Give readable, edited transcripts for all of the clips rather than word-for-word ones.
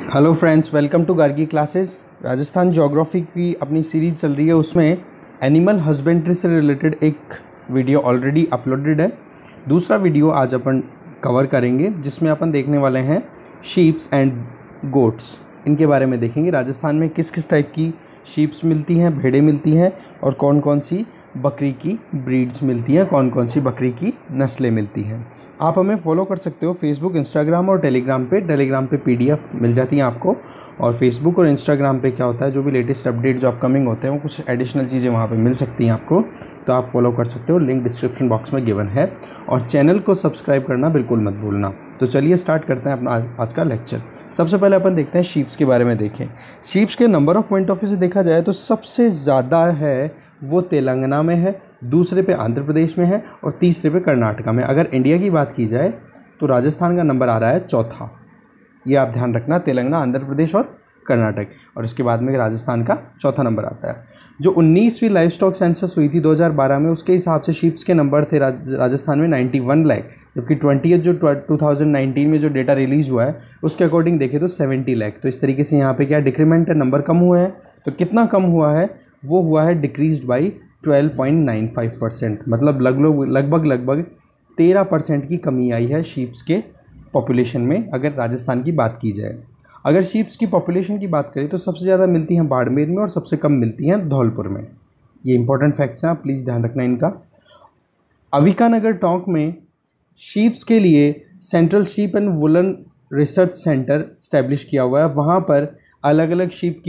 Hello friends, welcome to Gargi classes. Rajasthan geography की अपनी series चल रही है, उसमें एनिमल हस्बेंड्री से रिलेटेड एक वीडियो ऑलरेडी अपलोडेड है। दूसरा वीडियो आज अपन कवर करेंगे जिसमें अपन देखने वाले हैं शीप्स एंड गोट्स। इनके बारे में देखेंगे राजस्थान में किस किस टाइप की शीप्स मिलती हैं, भेड़ें मिलती हैं और कौन कौन सी बकरी की ब्रीड्स मिलती हैं, कौन कौन सी बकरी की नस्लें मिलती हैं। आप हमें फॉलो कर सकते हो फेसबुक, इंस्टाग्राम और टेलीग्राम पे पीडीएफ मिल जाती हैं आपको। और फेसबुक और इंस्टाग्राम पे क्या होता है, जो भी लेटेस्ट अपडेट जो अपकमिंग होते हैं वो कुछ एडिशनल चीज़ें वहाँ पे मिल सकती हैं आपको, तो आप फॉलो कर सकते हो। लिंक डिस्क्रिप्शन बॉक्स में गिवन है। और चैनल को सब्सक्राइब करना बिल्कुल मत भूलना। तो चलिए स्टार्ट करते हैं अपना आज का लेक्चर। सबसे पहले अपन देखते हैं शीप्स के बारे में। देखें, शीप्स के number of point of view से देखा जाए तो सबसे ज़्यादा है वो तेलंगाना में है, दूसरे पे आंध्र प्रदेश में है और तीसरे पे कर्नाटका में। अगर इंडिया की बात की जाए तो राजस्थान का नंबर आ रहा है चौथा। ये आप ध्यान रखना, तेलंगाना, आंध्र प्रदेश और कर्नाटक, और इसके बाद में राजस्थान का चौथा नंबर आता है। जो 19वीं लाइफ स्टॉक सेंसस हुई थी 2012 में, उसके हिसाब से शीप्स के नंबर थे राजस्थान में 91 लाख, जबकि 2019 में जो डेटा रिलीज़ हुआ है उसके अकॉर्डिंग देखें तो 70 लाख। तो इस तरीके से यहाँ पे क्या डिक्रीमेंट है, नंबर कम हुए हैं। तो कितना कम हुआ है, वो हुआ है डिक्रीज्ड बाई 12.95%, मतलब लगभग 13% की कमी आई है शीप्स के पॉपुलेशन में, अगर राजस्थान की बात की जाए। अगर शीप्स की पॉपुलेशन की बात करें तो सबसे ज़्यादा मिलती हैं बाड़मेर में और सबसे कम मिलती हैं धौलपुर में। ये इंपॉर्टेंट फैक्ट्स हैं, आप प्लीज़ ध्यान रखना इनका। अविकानगर टोंक में शीप्स के लिए central sheep and woollen research centre establish किया हुआ है। वहाँ पर अलग अलग शीप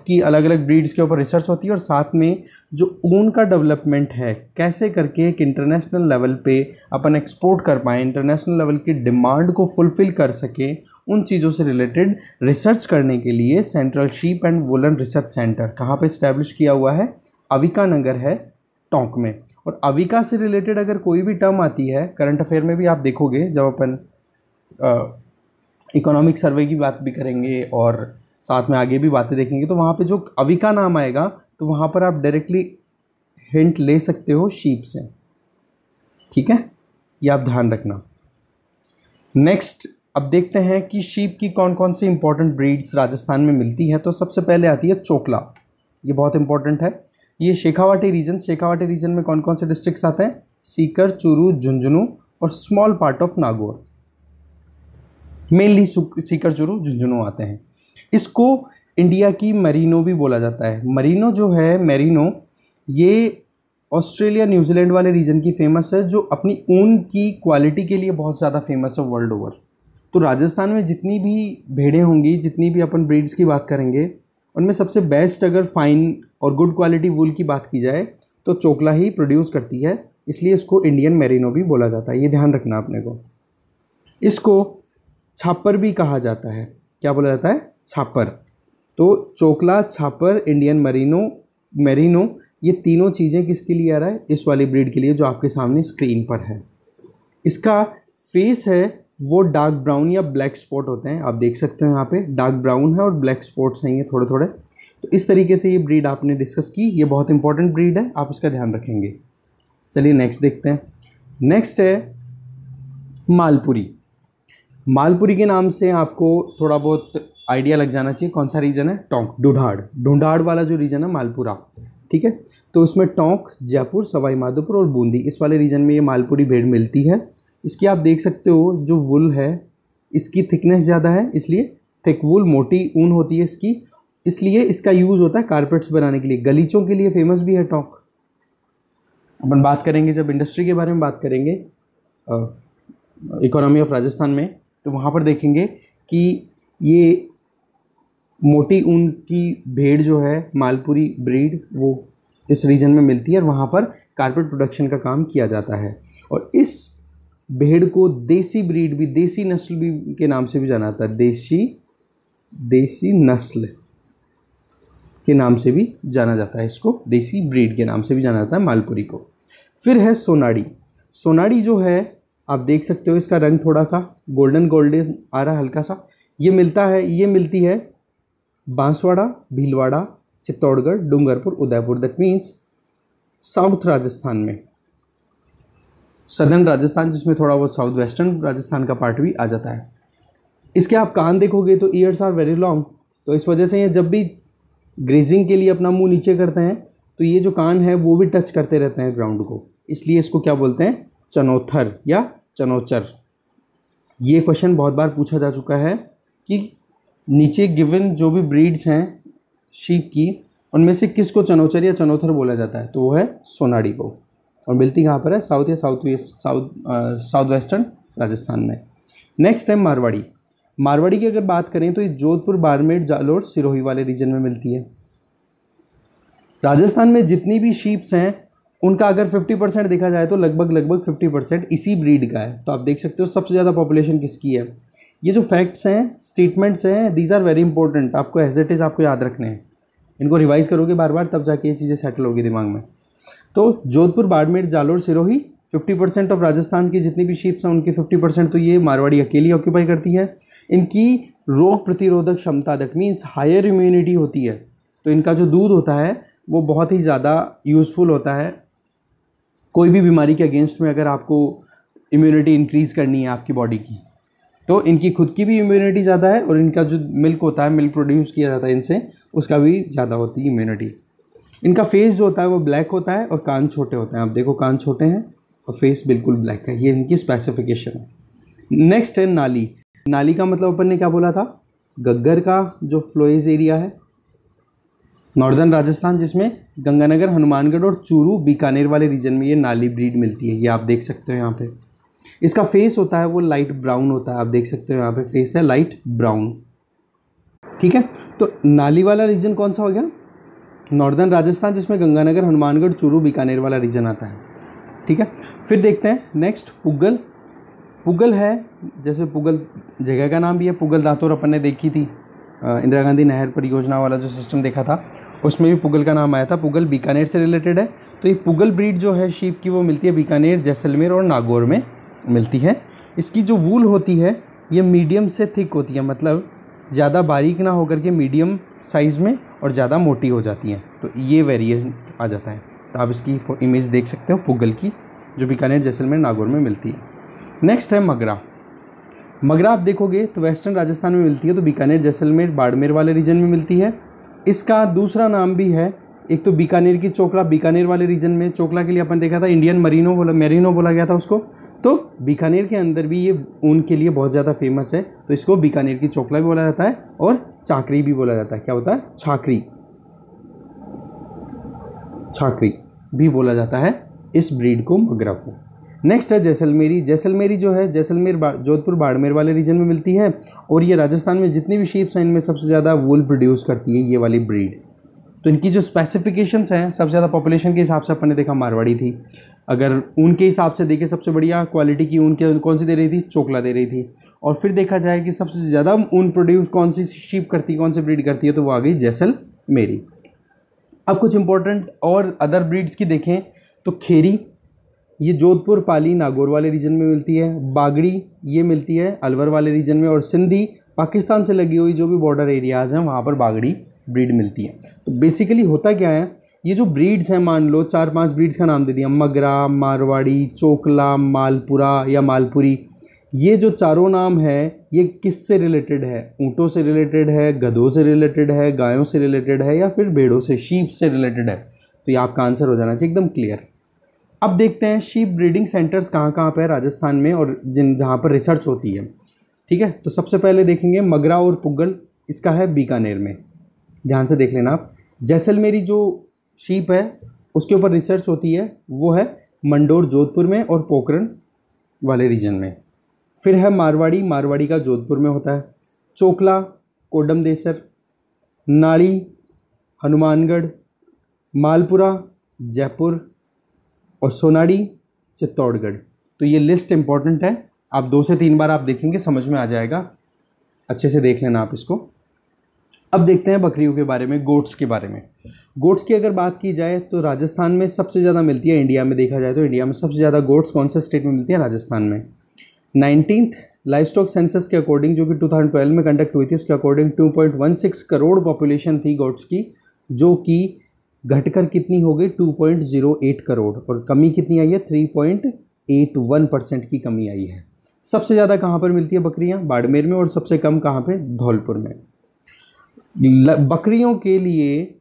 की अलग अलग ब्रीड्स के ऊपर रिसर्च होती है, और साथ में जो ऊन का डेवलपमेंट है, कैसे करके एक इंटरनेशनल लेवल पे अपन एक्सपोर्ट कर पाएँ, इंटरनेशनल लेवल की डिमांड को फुलफ़िल कर सकें, उन चीज़ों से रिलेटेड रिसर्च करने के लिए central sheep and woollen research centre कहाँ पे इस्टेब्लिश किया हुआ है, अविकानगर है टोंक में। और अविका से रिलेटेड अगर कोई भी टर्म आती है, करंट अफेयर में भी आप देखोगे, जब अपन इकोनॉमिक सर्वे की बात भी करेंगे और साथ में आगे भी बातें देखेंगे, तो वहाँ पे जो अविका नाम आएगा तो वहाँ पर आप डायरेक्टली हिंट ले सकते हो शीप से। ठीक है, ये आप ध्यान रखना। नेक्स्ट अब देखते हैं कि शीप की कौन कौन सी इंपॉर्टेंट ब्रीड्स राजस्थान में मिलती है। तो सबसे पहले आती है चोकला। ये बहुत इंपॉर्टेंट है। ये शेखावाटी रीजन में कौन कौन से डिस्ट्रिक्ट्स आते हैं, सीकर, चूरू, झुंझुनू और small part of Nagaur. Mainly Sikar, Churu, Jhunjhunu आते हैं। इसको इंडिया की मरीनो भी बोला जाता है। मरीनो जो है, मेरिनो, ये ऑस्ट्रेलिया न्यूजीलैंड वाले रीजन की फेमस है, जो अपनी ऊन की क्वालिटी के लिए बहुत ज़्यादा फेमस है वर्ल्ड ओवर। तो राजस्थान में जितनी भी भेड़ें होंगी, जितनी भी अपन ब्रीड्स की बात करेंगे, उनमें सबसे बेस्ट अगर फाइन और गुड क्वालिटी वूल की बात की जाए तो चोकला ही प्रोड्यूस करती है, इसलिए इसको इंडियन मेरिनो भी बोला जाता है। ये ध्यान रखना अपने को। इसको छापर भी कहा जाता है। क्या बोला जाता है, छापर। तो चोकला, छापर, इंडियन मेरिनो, ये तीनों चीज़ें किसके लिए आ रहा है, इस वाली ब्रीड के लिए जो आपके सामने स्क्रीन पर है। इसका फेस है वो डार्क ब्राउन या ब्लैक स्पॉट होते हैं, आप देख सकते हो यहाँ पे डार्क ब्राउन है और ब्लैक स्पॉट्स नहीं है थोड़े थोड़े। तो इस तरीके से ये ब्रीड आपने डिस्कस की, ये बहुत इंपॉर्टेंट ब्रीड है, आप इसका ध्यान रखेंगे। चलिए नेक्स्ट देखते हैं। नेक्स्ट है मालपुरी। मालपुरी के नाम से आपको थोड़ा बहुत आइडिया लग जाना चाहिए कौन सा रीजन है, टोंक, ढूंढाड़ वाला जो रीजन है मालपुरा। ठीक है, तो उसमें टोंक, जयपुर, सवाई माधोपुर और बूंदी, इस वाले रीजन में ये मालपुरी भेड़ मिलती है। इसकी आप देख सकते हो जो वुल है, इसकी थिकनेस ज़्यादा है, इसलिए थिक वुल, मोटी ऊन होती है इसकी, इसलिए इसका यूज़ होता है कारपेट्स बनाने के लिए। गलीचों के लिए फेमस भी है टोंक। अपन बात करेंगे जब इंडस्ट्री के बारे में बात करेंगे, इकोनॉमी ऑफ राजस्थान में, तो वहाँ पर देखेंगे कि ये मोटी ऊन की भेड़ जो है मालपुरी ब्रीड, वो इस रीजन में मिलती है और वहाँ पर कारपेट प्रोडक्शन का काम किया जाता है। और इस भेड़ को देसी ब्रीड भी, देसी नस्ल भी के नाम से भी जाना जाता है। देसी नस्ल के नाम से भी जाना जाता है इसको, देसी ब्रीड के नाम से भी जाना जाता है मालपुरी को। फिर है सोनाड़ी जो है, आप देख सकते हो इसका रंग थोड़ा सा गोल्डन आ रहा है हल्का सा। ये मिलती है Banswara, Bhilwara, Chittorgarh, Dungarpur, Udaipur, that means south Rajasthan में, सदर्न राजस्थान, जिसमें थोड़ा बहुत साउथ वेस्टर्न राजस्थान का पार्ट भी आ जाता है। इसके आप कान देखोगे तो ईयर्स आर वेरी लॉन्ग, तो इस वजह से ये जब भी ग्रेजिंग के लिए अपना मुंह नीचे करते हैं तो ये जो कान है वो भी टच करते रहते हैं ग्राउंड को, इसलिए इसको क्या बोलते हैं, चनोथर या चनोचर। ये क्वेश्चन बहुत बार पूछा जा चुका है कि नीचे गिवन जो भी ब्रीड्स हैं शीप की, उनमें से किसको चनोचर या चनोथर बोला जाता है, तो वो है सोनाड़ी को। और मिलती कहाँ पर है, साउथ या साउथ वेस्टर्न राजस्थान में। नेक्स्ट है मारवाड़ी। मारवाड़ी की अगर बात करें तो ये जोधपुर, बाड़मेर, जालोर, सिरोही वाले रीजन में मिलती है। राजस्थान में जितनी भी शीप्स हैं उनका अगर 50% देखा जाए तो लगभग 50% इसी ब्रीड का है। तो आप देख सकते हो सबसे ज़्यादा पॉपुलेशन किसकी है। ये जो फैक्ट्स हैं, स्टेटमेंट्स हैं, दीज आर वेरी इंपॉर्टेंट, आपको एज इट इज़ आपको याद रखने हैं। इनको रिवाइज करोगे बार बार तब जाके ये चीज़ें सेटल होगी दिमाग में। तो जोधपुर, बाड़मेर, जालोर, सिरोही 50% ऑफ राजस्थान की जितनी भी शीप्स हैं उनकी 50% तो ये मारवाड़ी अकेली ऑक्यूपाई करती है। इनकी रोग प्रतिरोधक क्षमता, दैट मीन्स हायर इम्यूनिटी होती है, तो इनका जो दूध होता है वो बहुत ही ज़्यादा यूज़फुल होता है। कोई भी बीमारी के अगेंस्ट में अगर आपको इम्यूनिटी इंक्रीज़ करनी है आपकी बॉडी की, तो इनकी खुद की भी इम्यूनिटी ज़्यादा है और इनका जो मिल्क होता है, मिल्क प्रोड्यूस किया जाता है इनसे, उसका भी ज़्यादा होती है इम्यूनिटी। इनका फेस जो होता है वो ब्लैक होता है और कान छोटे होते हैं। आप देखो कान छोटे हैं और फेस बिल्कुल ब्लैक है, ये इनकी स्पेसिफिकेशन है। नेक्स्ट है नाली। नाली का मतलब अपन ने क्या बोला था, गग्गर का जो फ्लोएज एरिया है नॉर्दर्न राजस्थान, जिसमें गंगानगर, हनुमानगढ़ और चूरू, बीकानेर वाले रीजन में ये नाली ब्रीड मिलती है। ये आप देख सकते हो यहाँ पे। इसका फेस होता है वो लाइट ब्राउन होता है, आप देख सकते हो यहाँ पे फेस है लाइट ब्राउन। ठीक है, तो नाली वाला रीजन कौन सा हो गया, नॉर्दर्न राजस्थान, जिसमें गंगानगर, हनुमानगढ़, चूरू, बीकानेर वाला रीजन आता है। ठीक है, फिर देखते हैं नेक्स्ट पुगल। पुगल है, जैसे पुगल जगह का नाम भी है, पुगल दातोर अपन ने देखी थी, इंदिरा गांधी नहर परियोजना वाला जो सिस्टम देखा था उसमें भी पुगल का नाम आया था। पुगल बीकानेर से रिलेटेड है। तो ये पुगल ब्रीड जो है शीप की वो मिलती है बीकानेर, जैसलमेर और नागौर में मिलती है। इसकी जो वूल होती है ये मीडियम से थिक होती है, मतलब ज़्यादा बारीक ना होकर के मीडियम साइज़ में और ज़्यादा मोटी हो जाती हैं, तो ये वेरिएशन आ जाता है। तो आप इसकी इमेज देख सकते हो पुगल की, जो बीकानेर, जैसलमेर, नागौर में मिलती है। नेक्स्ट है मगरा। मगरा आप देखोगे तो वेस्टर्न राजस्थान में मिलती है, तो बीकानेर, जैसलमेर, बाड़मेर वाले रीजन में मिलती है। इसका दूसरा नाम भी है, एक तो बीकानेर की चोकला, बीकानेर वाले रीजन में चोकला के लिए अपन देखा था इंडियन मेरिनो बोला गया था उसको। तो बीकानेर के अंदर भी ये ऊन के लिए बहुत ज़्यादा फेमस है, तो इसको बीकानेर की चोकला भी बोला जाता है और चाकरी भी बोला जाता है। क्या होता है, छाकरी भी बोला जाता है इस ब्रीड को, मगरा को। नेक्स्ट है जैसलमेरी। जैसलमेरी जो है जैसलमेर, जोधपुर, बाड़मेर वाले रीजन में मिलती है और ये राजस्थान में जितनी भी शीप्स हैं इनमें सबसे ज़्यादा वूल प्रोड्यूस करती है ये वाली ब्रीड। तो इनकी जो स्पेसिफिकेशंस हैं, सबसे ज़्यादा पॉपुलेशन के हिसाब से अपन ने देखा मारवाड़ी थी। अगर ऊन के हिसाब से देखें सबसे बढ़िया क्वालिटी की ऊन कौन सी दे रही थी, चोकला दे रही थी। और फिर देखा जाए कि सबसे ज़्यादा ऊन प्रोड्यूस कौन सी शीप करती है, कौन सी ब्रीड करती है, तो वो आ गई जैसलमेरी। अब कुछ इंपॉर्टेंट और अदर ब्रीड्स की देखें तो खेरी, ये जोधपुर, पाली, नागौर वाले रीजन में मिलती है। बागड़ी ये मिलती है अलवर वाले रीजन में, और सिंधी पाकिस्तान से लगी हुई जो भी बॉर्डर एरियाज़ हैं वहाँ पर बागड़ी ब्रीड मिलती है। तो बेसिकली होता क्या है, ये जो ब्रीड्स हैं, मान लो 4-5 ब्रीड्स का नाम दे दिया, मगरा, मारवाड़ी, चोकला, मालपुरा या मालपुरी, ये जो चारों नाम है ये किससे रिलेटेड है, ऊँटों से रिलेटेड है, गधों से रिलेटेड है, गायों से रिलेटेड है या फिर भेड़ों से, शीप से रिलेटेड है। तो ये आपका आंसर हो जाना चाहिए एकदम क्लियर। अब देखते हैं शीप ब्रीडिंग सेंटर्स कहाँ कहाँ पे है राजस्थान में और जहाँ पर रिसर्च होती है। ठीक है, तो सबसे पहले देखेंगे मगरा और पुगल, इसका है बीकानेर में, ध्यान से देख लेना आप। जैसलमेरी जो शीप है उसके ऊपर रिसर्च होती है वो है मंडोर, जोधपुर में और पोखरण वाले रीजन में। फिर है मारवाड़ी, मारवाड़ी का जोधपुर में होता है। चोकला, कोडमदेसर, नाड़ी, हनुमानगढ़, मालपुरा, जयपुर और सोनाड़ी, चित्तौड़गढ़। तो ये लिस्ट इंपॉर्टेंट है, आप 2 से 3 बार आप देखेंगे समझ में आ जाएगा, अच्छे से देख लेना आप इसको। अब देखते हैं बकरियों के बारे में, गोट्स के बारे में। गोट्स की अगर बात की जाए तो राजस्थान में सबसे ज़्यादा मिलती है। इंडिया में देखा जाए तो इंडिया में सबसे ज़्यादा गोट्स कौन से स्टेट में मिलती है, राजस्थान में। 19th लाइव स्टॉक सेंसस के अकॉर्डिंग, जो कि 2012 में कंडक्ट हुई थी, उसके अकॉर्डिंग 2.16 करोड़ पॉपुलेशन थी गोट्स की, जो कि घटकर कितनी हो गई 2.08 करोड़, और कमी कितनी आई है 3.81% की कमी आई है। सबसे ज़्यादा कहाँ पर मिलती है बकरियाँ? बाड़मेर में। और सबसे कम कहाँ पे? धौलपुर में। बकरियों के लिए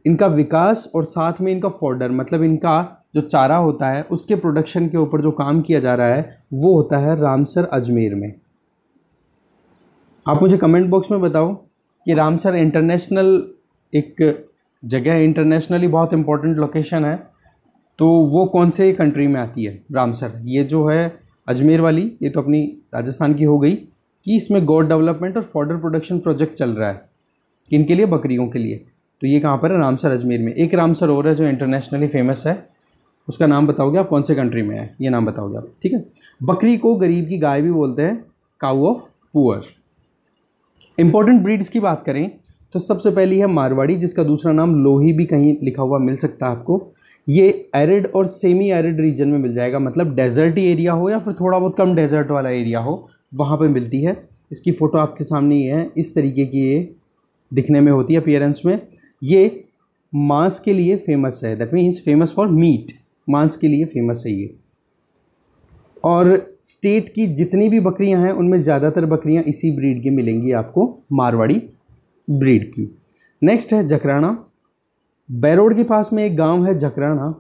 इनका विकास और साथ में इनका फॉडर मतलब इनका जो चारा होता है उसके प्रोडक्शन के ऊपर जो काम किया जा रहा है वो होता है रामसर अजमेर में। आप मुझे कमेंट बॉक्स में बताओ कि रामसर इंटरनेशनल एक जगह है, इंटरनेशनली बहुत इंपॉर्टेंट लोकेशन है, तो वो कौन से कंट्री में आती है रामसर? ये जो है अजमेर वाली, ये तो अपनी राजस्थान की हो गई कि इसमें गोट डेवलपमेंट और फॉडर प्रोडक्शन प्रोजेक्ट चल रहा है। किनके लिए? बकरियों के लिए। तो ये कहाँ पर है? रामसर अजमेर में। एक रामसर और है जो इंटरनेशनली फेमस है, उसका नाम बताओगे आप? कौन से कंट्री में है ये नाम बताओगे आप, ठीक है। बकरी को गरीब की गाय भी बोलते हैं, काऊ ऑफ पुअर। इंपॉर्टेंट ब्रीड्स की बात करें तो सबसे पहली है मारवाड़ी, जिसका दूसरा नाम लोही भी कहीं लिखा हुआ मिल सकता है आपको। ये एरिड और सेमी एरिड रीजन में मिल जाएगा, मतलब डेजर्ट एरिया हो या फिर थोड़ा बहुत कम डेजर्ट वाला एरिया हो वहाँ पे मिलती है। इसकी फ़ोटो आपके सामने ही है, इस तरीके की ये दिखने में होती है अपीयरेंस में। ये मांस के लिए फेमस है, that means famous for meet, मांस के लिए फेमस है ये। और स्टेट की जितनी भी बकरियां हैं उनमें ज़्यादातर बकरियां इसी ब्रीड की मिलेंगी आपको, मारवाड़ी ब्रीड की। नेक्स्ट है जकराना। बैरोड के पास में एक गांव है जकराना,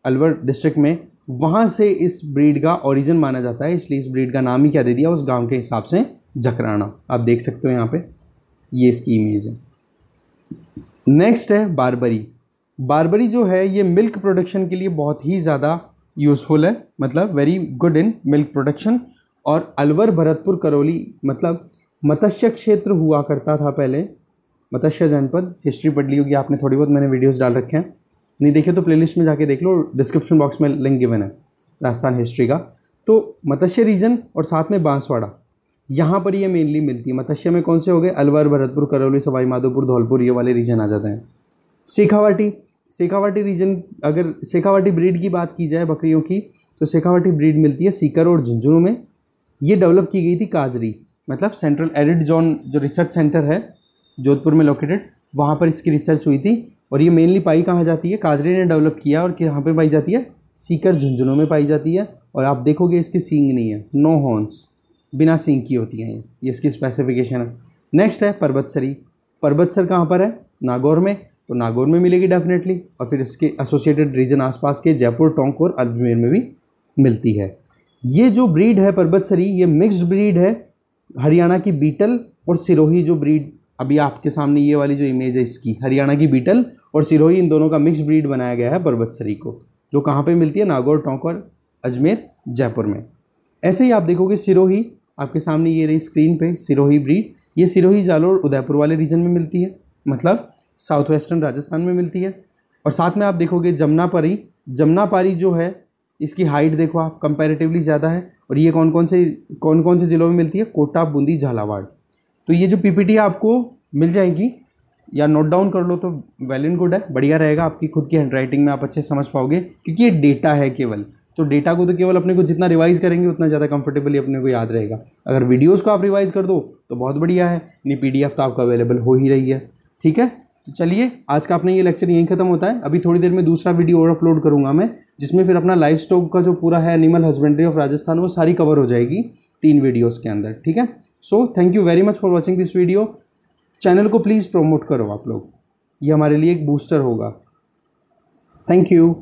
अलवर डिस्ट्रिक्ट में, वहाँ से इस ब्रीड का ओरिजिन माना जाता है, इसलिए इस ब्रीड का नाम ही क्या दे दिया उस गांव के हिसाब से? जकराना। आप देख सकते हो यहाँ पे, ये इसकी इमेज है। नेक्स्ट है बारबरी। बारबरी जो है ये मिल्क प्रोडक्शन के लिए बहुत ही ज़्यादा यूज़फुल है, मतलब very good in milk production. और अलवर भरतपुर करौली मतलब मत्स्य क्षेत्र हुआ करता था पहले, मत्स्य जनपद। हिस्ट्री पढ़ ली होगी आपने थोड़ी बहुत, मैंने वीडियोस डाल रखे हैं, नहीं देखे तो प्लेलिस्ट में जाके देख लो, डिस्क्रिप्शन बॉक्स में लिंक गिवन है राजस्थान हिस्ट्री का। तो मत्स्य रीजन और साथ में बांसवाड़ा, यहाँ पर ये मेनली मिलती है। मत्स्य में कौन से हो गए? अलवर, भरतपुर, करौली, सवाई माधोपुर, धौलपुर, ये वाले रीजन आ जाते हैं। शेखावाटी, शेखावाटी रीजन, अगर शेखावाटी ब्रीड की बात की जाए बकरियों की तो शेखावाटी ब्रीड मिलती है सीकर और झुंझुनू में। ये डेवलप की गई थी काजरी, मतलब सेंट्रल एरिड जोन जो रिसर्च सेंटर है जोधपुर में लोकेटेड, वहाँ पर इसकी रिसर्च हुई थी। और ये मेनली पाई कहाँ जाती है? काजरी ने डेवलप किया, और कहाँ पे पाई जाती है? सीकर झुंझुनू में पाई जाती है। और आप देखोगे इसकी सींग नहीं है, नो हॉर्न्स, बिना सींग की होती हैं ये इसकी स्पेसिफिकेशन है। नेक्स्ट है परबतसरी। परबतसर कहाँ पर है? नागौर में, तो नागौर में मिलेगी डेफिनेटली। और फिर इसके एसोसिएटेड रीजन आसपास के जयपुर, टोंक और अजमेर में भी मिलती है। ये जो ब्रीड है परबतसरी, ये मिक्स्ड ब्रीड है हरियाणा की बीटल और सिरोही जो ब्रीड अभी आपके सामने ये वाली जो इमेज है इसकी, हरियाणा की बीटल और सिरोही, इन दोनों का मिक्स ब्रीड बनाया गया है परबतसरी को, जो कहाँ पे मिलती है? नागौर, टोंक और अजमेर, जयपुर में। ऐसे ही आप देखोगे सिरोही, आपके सामने ये रही स्क्रीन पे सिरोही ब्रीड, ये सिरोही जालोर उदयपुर वाले रीजन में मिलती है, मतलब साउथ वेस्टर्न राजस्थान में मिलती है। और साथ में आप देखोगे जमुनापारी। जमुनापारी जो है इसकी हाइट देखो आप, कंपैरेटिवली ज़्यादा है। और ये कौन कौन से ज़िलों में मिलती है? कोटा, बूंदी, झालावाड़। तो ये जो पीपीटी आपको मिल जाएगी, या नोट डाउन कर लो तो वेल एंड गुड है, बढ़िया रहेगा, आपकी खुद की हैंडराइटिंग में आप अच्छे समझ पाओगे, क्योंकि ये डेटा है केवल। तो डेटा को तो केवल अपने को जितना रिवाइज करेंगे उतना ज़्यादा कंफर्टेबली अपने को याद रहेगा। अगर वीडियोज़ को आप रिवाइज कर दो तो बहुत बढ़िया है, नहीं PDF तो आपका अवेलेबल हो ही रही है, ठीक है। तो चलिए आज का अपना ये लेक्चर यहीं खत्म होता है। अभी थोड़ी देर में दूसरा वीडियो और अपलोड करूँगा मैं, जिसमें फिर अपना लाइफ स्टॉक का जो पूरा है एनिमल हस्बेंड्री ऑफ राजस्थान वो सारी कवर हो जाएगी 3 वीडियोज़ के अंदर, ठीक है। So thank you very much for watching this video. Channel को प्लीज़ प्रमोट करो आप लोग, ये हमारे लिए एक बूस्टर होगा। Thank you.